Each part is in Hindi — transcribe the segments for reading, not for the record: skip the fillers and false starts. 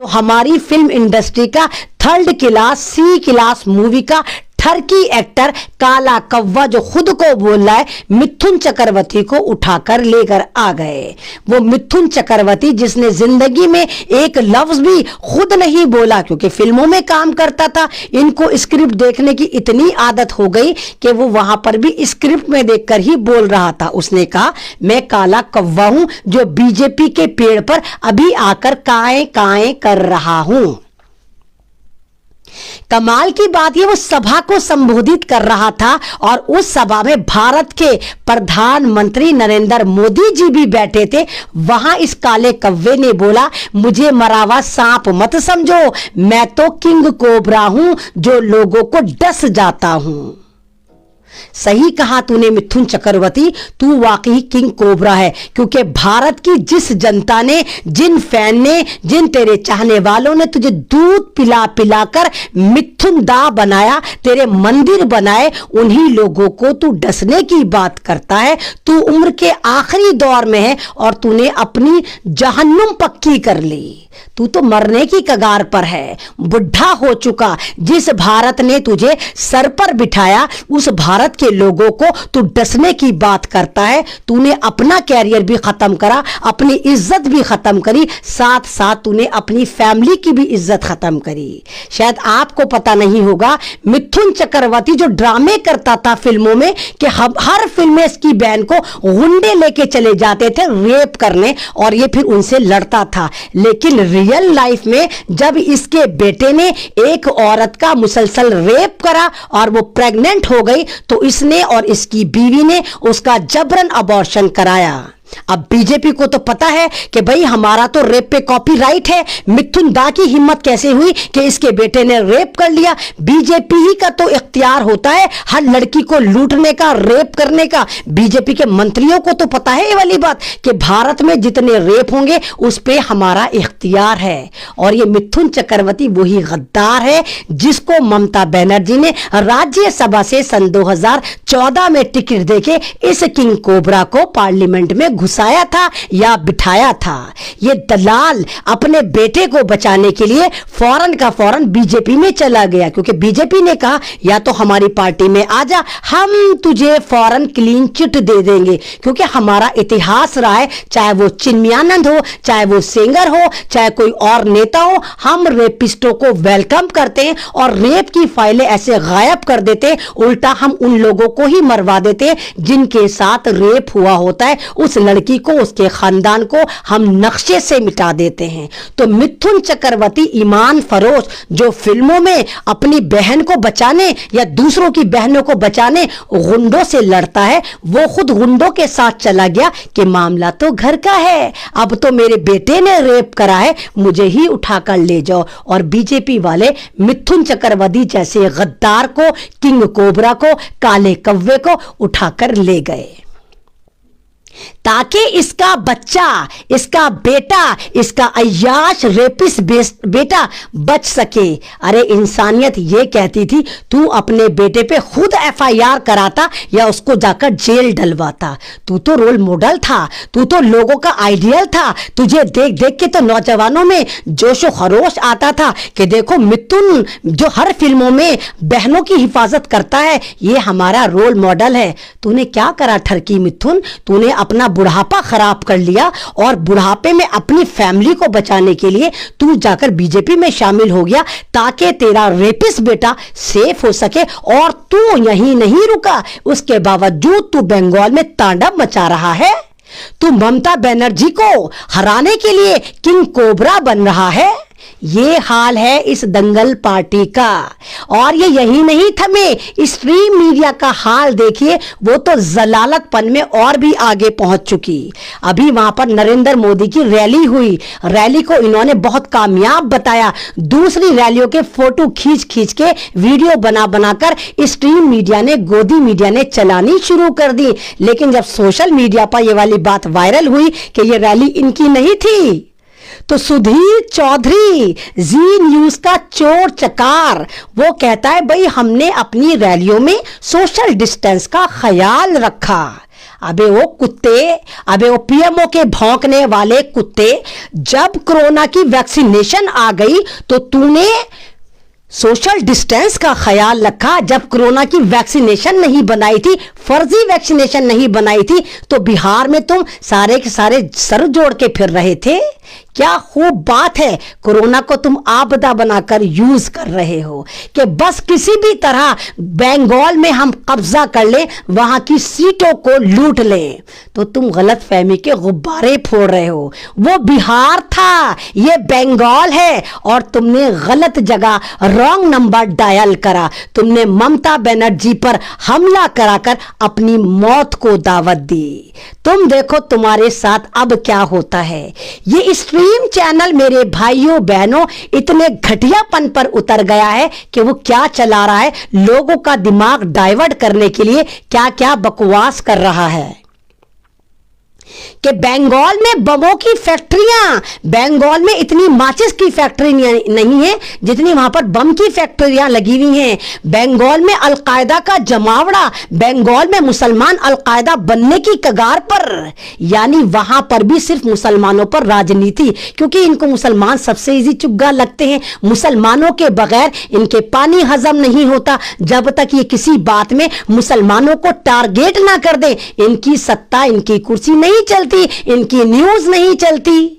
तो हमारी फिल्म इंडस्ट्री का third class C class movie का ठरकी एक्टर काला कौवा जो खुद को बोल रहा है मिथुन चक्रवर्ती को उठाकर लेकर आ गए। वो मिथुन चक्रवर्ती जिसने जिंदगी में एक लफ्ज भी खुद नहीं बोला, क्योंकि फिल्मों में काम करता था, इनको स्क्रिप्ट देखने की इतनी आदत हो गई कि वो वहां पर भी स्क्रिप्ट में देखकर ही बोल रहा था। उसने कहा मैं काला कौवा हूं जो बीजेपी के पेड़ पर अभी आकर काएं काएं कर रहा हूं। कमाल की बात ये वो सभा को संबोधित कर रहा था और उस सभा में भारत के प्रधानमंत्री नरेंद्र मोदी जी भी बैठे थे। वहां इस काले कौवे ने बोला मुझे मरावा सांप मत समझो, मैं तो किंग कोबरा हूं जो लोगों को डस जाता हूं। सही कहा तूने मिथुन चक्रवर्ती, तू वाकई किंग कोबरा है, क्योंकि भारत की जिस जनता ने, जिन फैन ने, जिन तेरे चाहने वालों ने तुझे दूध पिला पिलाकर मिथुन दा बनाया, तेरे मंदिर बनाए, उन्हीं लोगों को तू डसने की बात करता है। तू उम्र के आखिरी दौर में है और तूने अपनी जहन्नुम पक्की कर ली। तू तो मरने की कगार पर है, बुढ़ा हो चुका। जिस भारत ने तुझे सर पर बिठाया उस भारत के लोगों को तू डसने की बात करता है। तूने अपना कैरियर भी खत्म करा, अपनी इज्जत भी खत्म करी, साथ साथ तूने अपनी फैमिली की भी इज्जत खत्म करी। शायद आपको पता नहीं होगा, मिथुन चक्रवर्ती जो ड्रामे करता था फिल्मों में कि हर फिल्म में इसकी बहन को गुंडे लेके चले जाते थे रेप करने और ये फिर उनसे लड़ता था। लेकिन रियल लाइफ में जब इसके बेटे ने एक औरत का मुसलसल रेप करा और वो प्रेग्नेंट हो गई तो इसने और इसकी बीवी ने उसका जबरन अबॉर्शन कराया। अब बीजेपी को तो पता है कि भाई हमारा तो रेप पे कॉपीराइट है। मिथुन दा की हिम्मत कैसे हुई कि इसके बेटे ने रेप कर लिया। बीजेपी ही का तो इख्तियार होता है हर लड़की को लूटने का, रेप करने का। बीजेपी के मंत्रियों को तो पता है ये वाली बात कि भारत में जितने रेप होंगे उस पे हमारा इख्तियार है। और ये मिथुन चक्रवर्ती वही गद्दार है जिसको ममता बनर्जी ने राज्यसभा से सन 2014 में टिकट देके इस किंग कोबरा को पार्लियामेंट में घुसाया था या बिठाया था। ये दलाल अपने बेटे को बचाने के लिए फौरन का फौरन बीजेपी में चला गया, क्योंकि बीजेपी ने कहा या तो हमारी पार्टी में आ जा, हम तुझे फौरन क्लीन चिट दे देंगे। क्योंकि हमारा इतिहास रहा है, चाहे वो चिन्मयानंद हो, चाहे वो सेंगर हो, चाहे कोई और नेता हो, हम रेपिस्टों को वेलकम करते हैं और रेप की फाइलें ऐसे गायब कर देते, उल्टा हम उन लोगों को ही मरवा देते जिनके साथ रेप हुआ होता है। उस लड़की को, उसके खानदान को हम नक्शे से मिटा देते हैं। तो मिथुन चक्रवर्ती ईमान फरोश जो फिल्मों में अपनी बहन को बचाने या दूसरों की बहनों को बचाने गुंडों से लड़ता है, वो खुद गुंडों के साथ चला गया कि मामला तो घर का है, अब तो मेरे बेटे ने रेप करा है, मुझे ही उठाकर ले जाओ। और बीजेपी वाले मिथुन चक्रवर्ती जैसे गद्दार को, किंग कोबरा को, काले कौवे को उठाकर ले गए ताकि इसका बच्चा, इसका बेटा, इसका अय्याश रेपिस्ट बेटा बच सके। अरे इंसानियत ये कहती थी तू अपने बेटे पे खुद एफआईआर कराता या उसको जाकर जेल डलवाता। तू तो रोल मॉडल था, तू तो लोगों का आइडियल था। तुझे देख देख के तो नौजवानों में जोशो खरोश आता था कि देखो मिथुन जो हर फिल्मों में बहनों की हिफाजत करता है, ये हमारा रोल मॉडल है। तूने क्या करा ठरकी मिथुन, तूने अपना बुढ़ापा खराब कर लिया और बुढ़ापे में अपनी फैमिली को बचाने के लिए तू जाकर बीजेपी में शामिल हो गया ताकि तेरा रेपिस्ट बेटा सेफ हो सके। और तू यहीं नहीं रुका, उसके बावजूद तू बंगाल में तांडव मचा रहा है। तू ममता बनर्जी को हराने के लिए किंग कोबरा बन रहा है। ये हाल है इस दंगल पार्टी का। और ये यही नहीं थमे, स्ट्रीम मीडिया का हाल देखिए, वो तो जलालतपन में और भी आगे पहुंच चुकी। अभी वहां पर नरेंद्र मोदी की रैली हुई, रैली को इन्होंने बहुत कामयाब बताया। दूसरी रैलियों के फोटो खींच खींच के वीडियो बना बनाकर स्ट्रीम मीडिया ने, गोदी मीडिया ने चलानी शुरू कर दी। लेकिन जब सोशल मीडिया पर ये वाली बात वायरल हुई कि ये रैली इनकी नहीं थी, तो सुधीर चौधरी जी न्यूज का चोर चकार वो कहता है भाई हमने अपनी रैलियों में सोशल डिस्टेंस का ख्याल रखा। अबे वो कुत्ते, अबे वो पीएमओ के भौंकने वाले कुत्ते, जब कोरोना की वैक्सीनेशन आ गई तो तूने सोशल डिस्टेंस का ख्याल रखा। जब कोरोना की वैक्सीनेशन नहीं बनाई थी, फर्जी वैक्सीनेशन नहीं बनाई थी, तो बिहार में तुम सारे के सारे सर जोड़ के फिर रहे थे। क्या खूब बात है, कोरोना को तुम आपदा बनाकर यूज कर रहे हो कि बस किसी भी तरह बंगाल में हम कब्जा कर लें, वहां की सीटों को लूट लें। तो तुम गलत फहमी के गुब्बारे फोड़ रहे हो। वो बिहार था, ये बंगाल है, और तुमने गलत जगह रॉन्ग नंबर डायल करा। तुमने ममता बनर्जी पर हमला कराकर अपनी मौत को दावत दी। तुम देखो तुम्हारे साथ अब क्या होता है। ये स्ट्रीम चैनल मेरे भाइयों बहनों इतने घटियापन पर उतर गया है कि वो क्या चला रहा है, लोगों का दिमाग डाइवर्ट करने के लिए क्या क्या बकवास कर रहा है कि बंगाल में बमों की फैक्ट्रियां, बंगाल में इतनी माचिस की फैक्ट्री नहीं है जितनी वहां पर बम की फैक्ट्रियां लगी हुई हैं। बंगाल में अलकायदा का जमावड़ा, बंगाल में मुसलमान अलकायदा बनने की कगार पर, यानी वहां पर भी सिर्फ मुसलमानों पर राजनीति, क्योंकि इनको मुसलमान सबसे इजी चुग्गा लगते हैं। मुसलमानों के बगैर इनके पानी हजम नहीं होता। जब तक ये किसी बात में मुसलमानों को टारगेट ना कर दे, इनकी सत्ता, इनकी कुर्सी नहीं चलती, इनकी न्यूज नहीं चलती।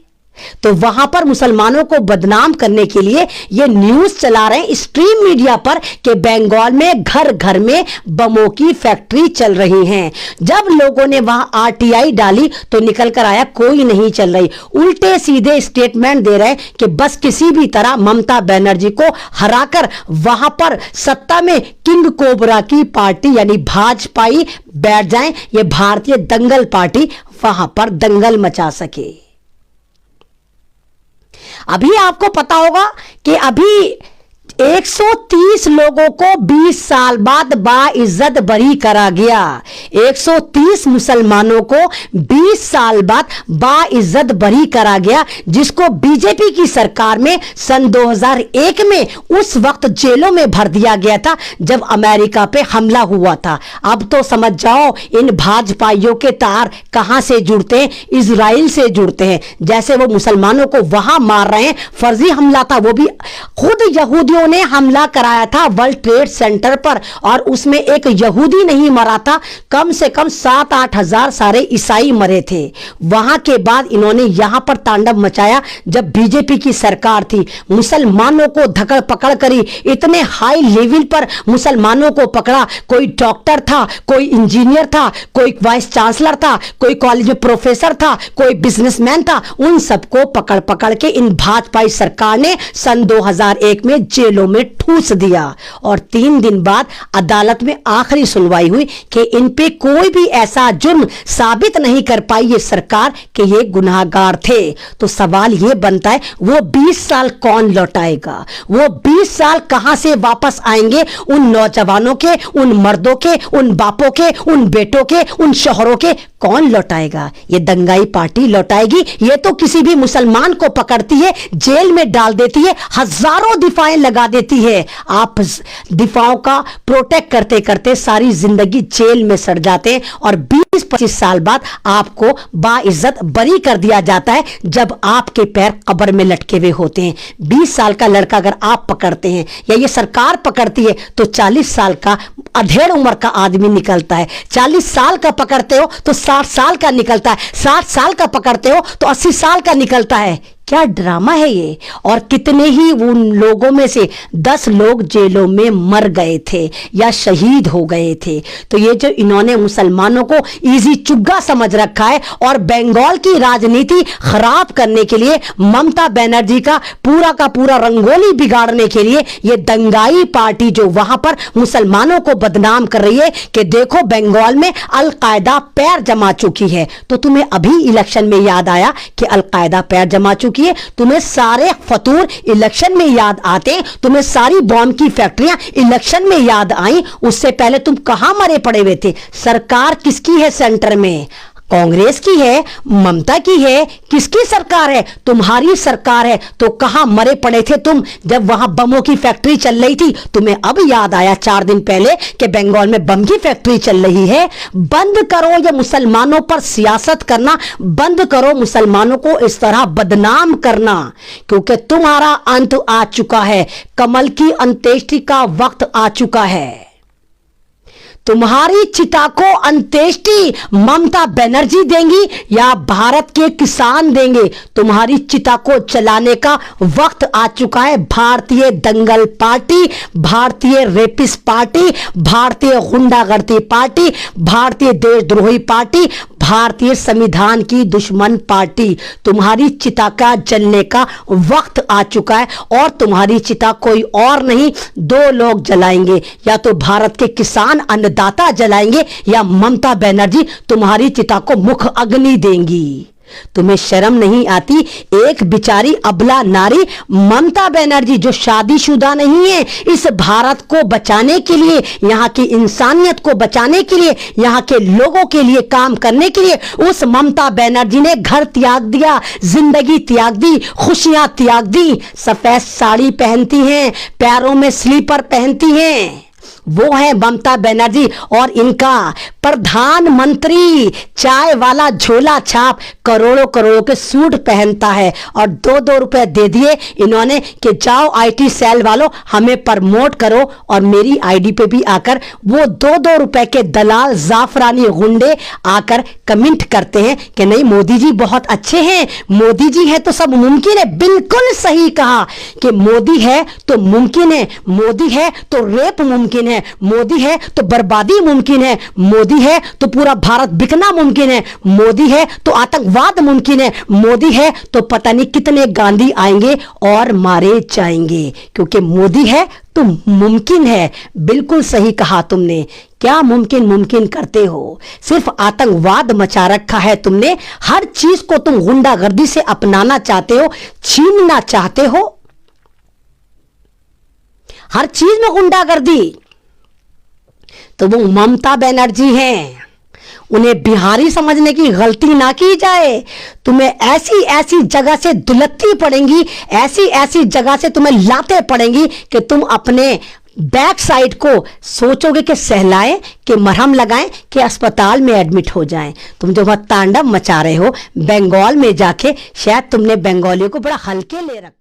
तो वहां पर मुसलमानों को बदनाम करने के लिए ये न्यूज चला रहे हैं स्ट्रीम मीडिया पर कि बंगाल में घर घर में बमों की फैक्ट्री चल रही हैं। जब लोगों ने वहां आरटीआई डाली तो निकल कर आया कोई नहीं चल रही। उल्टे सीधे स्टेटमेंट दे रहे कि बस किसी भी तरह ममता बनर्जी को हराकर वहां पर सत्ता में किंग कोबरा की पार्टी यानी भाजपाई बैठ जाए, ये भारतीय दंगल पार्टी वहां पर दंगल मचा सके। अभी आपको पता होगा कि अभी 130 लोगों को 20 साल बाद बाइज्जत बरी करा गया। 130 मुसलमानों को 20 साल बाद बाइज्जत बरी करा गया, जिसको बीजेपी की सरकार में सन 2001 में उस वक्त जेलों में भर दिया गया था जब अमेरिका पे हमला हुआ था। अब तो समझ जाओ इन भाजपाइयों के तार कहां से जुड़ते हैं, इजराइल से जुड़ते हैं। जैसे वो मुसलमानों को वहां मार रहे हैं, फर्जी हमला था, वो भी खुद यहूदियों ने हमला कराया था वर्ल्ड ट्रेड सेंटर पर, और उसमें एक यहूदी नहीं मरा था, कम से कम 7-8 हजार सारे ईसाई मरे थे। वहां के बाद इन्होंने यहां पर तांडव मचाया जब बीजेपी की सरकार थी। मुसलमानों को धकड़ पकड़ करी, इतने हाई लेवल पर मुसलमानों को पकड़ा। कोई डॉक्टर था, कोई इंजीनियर था, कोई वाइस चांसलर था, कोई कॉलेज में प्रोफेसर था, कोई बिजनेसमैन था, उन सबको पकड़ पकड़ के इन भाजपाई सरकार ने सन 2001 में जेलों में ठूस दिया। और 3 दिन बाद अदालत में आखिरी सुनवाई हुई कि इन पे कोई भी ऐसा जुर्म साबित नहीं कर पाई ये सरकार कि ये गुनाहगार थे। तो सवाल ये बनता है वो 20 साल कौन लौटाएगा? वो 20 साल कहां से वापस आएंगे? उन नौजवानों के, उन मर्दों के, उन बापों के, उन बेटों के, उन शोहरों के कौन लौटाएगा? ये दंगाई पार्टी लौटाएगी। ये तो किसी भी मुसलमान को पकड़ती है, जेल में डाल देती है, हजारों दिफाएं लगा देती है। आप दिफाओं का प्रोटेक्ट करते करते सारी जिंदगी जेल में सड़ जाते हैं और 20-25 साल बाद आपको बाइज्जत बरी कर दिया जाता है जब आपके पैर कब्र में लटके हुए होते हैं। 20 साल का लड़का अगर आप पकड़ते हैं या ये सरकार पकड़ती है तो 40 साल का अधेड़ उम्र का आदमी निकलता है। 40 साल का पकड़ते हो तो 60 साल का निकलता है, 60 साल का पकड़ते हो तो 80 साल का निकलता है। क्या ड्रामा है ये? और कितने ही उन लोगों में से 10 लोग जेलों में मर गए थे या शहीद हो गए थे। तो ये जो इन्होंने मुसलमानों को इजी चुग्गा समझ रखा है और बंगाल की राजनीति खराब करने के लिए, ममता बनर्जी का पूरा रंगोली बिगाड़ने के लिए ये दंगाई पार्टी जो वहां पर मुसलमानों को बदनाम कर रही है कि देखो बंगाल में अलकायदा पैर जमा चुकी है। तो तुम्हें अभी इलेक्शन में याद आया कि अलकायदा पैर जमा चुकी है? तुम्हें सारे फतूर इलेक्शन में याद आते, तुम्हें सारी बॉम्ब की फैक्ट्रियां इलेक्शन में याद आई। उससे पहले तुम कहां मरे पड़े हुए थे? सरकार किसकी है सेंटर में? कांग्रेस की है, ममता की है, किसकी सरकार है? तुम्हारी सरकार है। तो कहां मरे पड़े थे तुम जब वहां बमों की फैक्ट्री चल रही थी? तुम्हें अब याद आया 4 दिन पहले कि बंगाल में बम की फैक्ट्री चल रही है। बंद करो ये मुसलमानों पर सियासत करना, बंद करो मुसलमानों को इस तरह बदनाम करना, क्योंकि तुम्हारा अंत आ चुका है। कमल की अंत्येष्टि का वक्त आ चुका है। तुम्हारी चिता को अंत्येष्टि ममता बनर्जी देंगी या भारत के किसान देंगे? तुम्हारी चिता को चलाने का वक्त आ चुका है। भारतीय दंगल पार्टी, भारतीय रेपिस्ट पार्टी, भारतीय गुंडागर्दी पार्टी, भारतीय देशद्रोही पार्टी, भारतीय संविधान की दुश्मन पार्टी, तुम्हारी चिता का जलने का वक्त आ चुका है। और तुम्हारी चिता कोई और नहीं, 2 लोग जलाएंगे, या तो भारत के किसान अन्नदाता जलाएंगे या ममता बनर्जी तुम्हारी चिता को मुख अग्नि देंगी। तुम्हें शर्म नहीं आती? एक बेचारी अबला नारी ममता बनर्जी जो शादीशुदा नहीं है, इस भारत को बचाने के लिए, यहां की इंसानियत को बचाने के लिए, यहां के लोगों के लिए काम करने के लिए उस ममता बनर्जी ने घर त्याग दिया, जिंदगी त्याग दी, खुशियां त्याग दी। सफेद साड़ी पहनती हैं, पैरों में स्लीपर पहनती हैं, वो है ममता बनर्जी। और इनका प्रधानमंत्री चाय वाला झोला छाप करोड़ों करोड़ों के सूट पहनता है, और 2-2 रुपए दे दिए इन्होंने कि जाओ आईटी सेल वालों हमें प्रमोट करो, और मेरी आईडी पे भी आकर वो 2-2 रुपए के दलाल जाफरानी गुंडे आकर कमेंट करते हैं कि नहीं मोदी जी बहुत अच्छे हैं, मोदी जी है तो सब मुमकिन है। बिल्कुल सही कहा कि मोदी है तो मुमकिन है, मोदी है तो रेप मुमकिन है, मोदी है तो बर्बादी मुमकिन है, मोदी है तो पूरा भारत बिकना मुमकिन है, मोदी है तो आतंकवाद मुमकिन है, मोदी है तो पता नहीं कितने गांधी आएंगे और मारे जाएंगे, क्योंकि मोदी है तो मुमकिन है। बिल्कुल सही कहा तुमने। क्या मुमकिन मुमकिन करते हो? सिर्फ आतंकवाद मचा रखा है तुमने। हर चीज को तुम गुंडागर्दी से अपनाना चाहते हो, छीनना चाहते हो, हर चीज में गुंडागर्दी। तो वो ममता बनर्जी हैं, उन्हें बिहारी समझने की गलती ना की जाए। तुम्हें ऐसी ऐसी जगह से दुलत्ती पड़ेंगी, ऐसी ऐसी जगह से तुम्हें लाते पड़ेंगी कि तुम अपने बैक साइड को सोचोगे कि सहलाएं, कि मरहम लगाएं, कि अस्पताल में एडमिट हो जाएं। तुम जो वह तांडव मचा रहे हो बंगाल में जाके, शायद तुमने बंगालियों को बड़ा हल्के ले रखा।